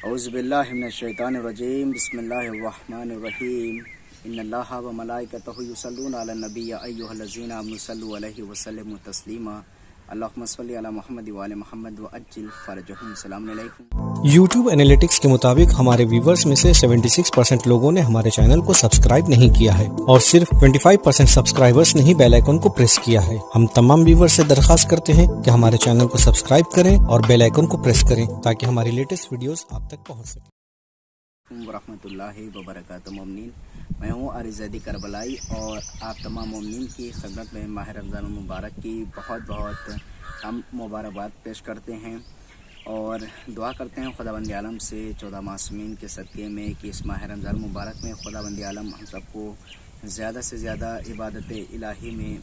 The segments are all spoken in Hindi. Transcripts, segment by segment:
औज़ुबिल्लाहि मिनश्शैतानिर्रजीम बिस्मिल्लाहिर्रहमानिर्रहीम इन्नल्लाहा व मलाइकतहु युसल्लूना अलन नबी या अय्युहल्लज़ीना आमनु सल्लु अलैहि व सल्लिमु तस्लीमा अल्लाहुम्मा सल्लि अला मुहम्मद व आले मुहम्मद व अज्जिल फरजहुम। अस्सलामु अलैकुम। YouTube एनालिटिक्स के मुताबिक हमारे व्यूवर्स में से 76% लोगों ने हमारे चैनल को सब्सक्राइब नहीं किया है और सिर्फ 25% सब्सक्राइबर्स ने ही बेल आइकन को प्रेस किया है। हम तमाम व्यूवर्स से दरखास्त करते हैं कि हमारे चैनल को सब्सक्राइब करें और बेल आइकन को प्रेस करें ताकि हमारी लेटेस्ट वीडियोस आप तक पहुंच सके। वरहमतुल्लाहि वबरकातुहू। मोमिनीन, मैं हूँ आरिज़ ज़ैदी करबलाई और आप तमाम मोमिनीन की खिदमत में माह रमज़ान मुबारक की बहुत बहुत हम मुबारकबाद पेश करते हैं और दुआ करते हैं खुदावंद आलम से 14 मासूमीन के सदक़े में कि इस माह रमज़ान मुबारक में खुदावंद आलम हम सबको ज़्यादा से ज़्यादा इबादत इलाही में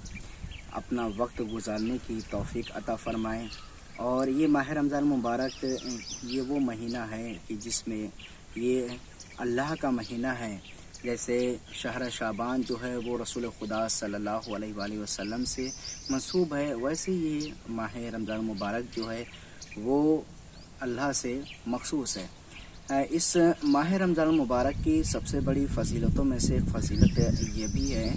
अपना वक्त गुजारने की तौफ़ीक अता फ़रमाएँ। और ये माह रमज़ान मुबारक ये वो महीना है कि जिसमें ये अल्लाह का महीना है। जैसे शहर शाबान जो है वो रसूल खुदा सल्लल्लाहु अलैहि वसल्लम से मंसूब है, वैसे ये माह रमज़ान मुबारक जो है वो अल्लाह से मखसूस है। इस माह रमज़ान मुबारक की सबसे बड़ी फ़जीलतों में से एक फ़जीलत ये भी है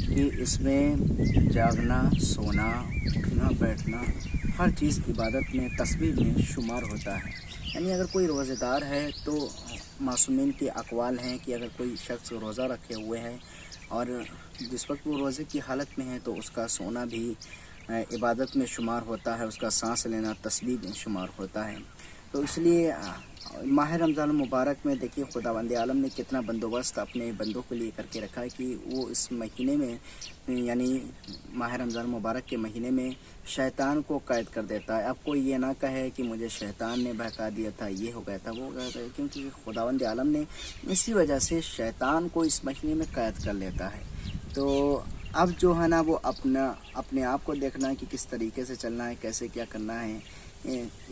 कि इसमें जागना, सोना, उठना, बैठना हर चीज़ इबादत में तस्बीह में शुमार होता है। यानी अगर कोई रोज़ेदार है तो मासूमीन के अक़वाल हैं कि अगर कोई शख्स रोज़ा रखे हुए है और जिस वक्त वो रोज़े की हालत में है तो उसका सोना भी इबादत में शुमार होता है, उसका सांस लेना तस्बीह में शुमार होता है। तो इसलिए माह रमज़ान मुबारक में देखिए खुदावंद आलम ने कितना बंदोबस्त अपने बंदों के लिए करके रखा है कि वो इस महीने में यानी माह रमज़ान मुबारक के महीने में शैतान को कैद कर देता है। अब कोई ये ना कहे कि मुझे शैतान ने बहका दिया था, ये हो गया था, वो हो गया था, क्योंकि खुदावंद आलम ने इसी वजह से शैतान को इस महीने में कैद कर लेता है। तो अब जो है ना वो अपने आप को देखना है कि किस तरीके से चलना है, कैसे क्या करना है।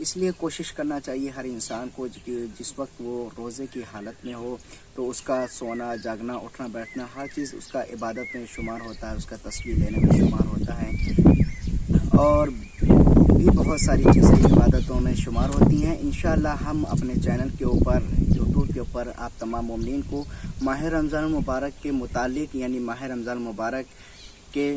इसलिए कोशिश करना चाहिए हर इंसान को कि जिस वक्त वो रोज़े की हालत में हो तो उसका सोना, जागना, उठना, बैठना हर चीज़ उसका इबादत में शुमार होता है, उसका तस्बीह लेने में शुमार होता है और भी बहुत सारी चीज़ें इबादतों में शुमार होती हैं। इंशाअल्लाह हम अपने चैनल के ऊपर यूट्यूब के ऊपर आप तमाम मोमिनीन को माह रमज़ान मुबारक के मुतालिक यानी माह रमज़ान मुबारक के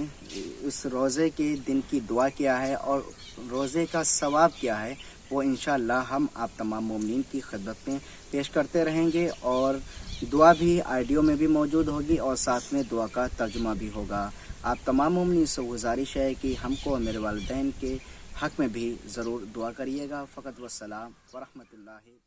इस रोज़े के दिन की दुआ क्या है और रोज़े का सवाब क्या है वो इंशाअल्लाह हम आप तमाम मोमिनीन की खिदमत में पेश करते रहेंगे और दुआ भी ऑडियो में भी मौजूद होगी और साथ में दुआ का तर्जुमा भी होगा। आप तमाम मोमिनीन से गुजारिश है कि हमको और मेरे वालिदैन के हक़ में भी ज़रूर दुआ करिएगा। फ़कत वस्सलाम व रहमतुल्लाहि।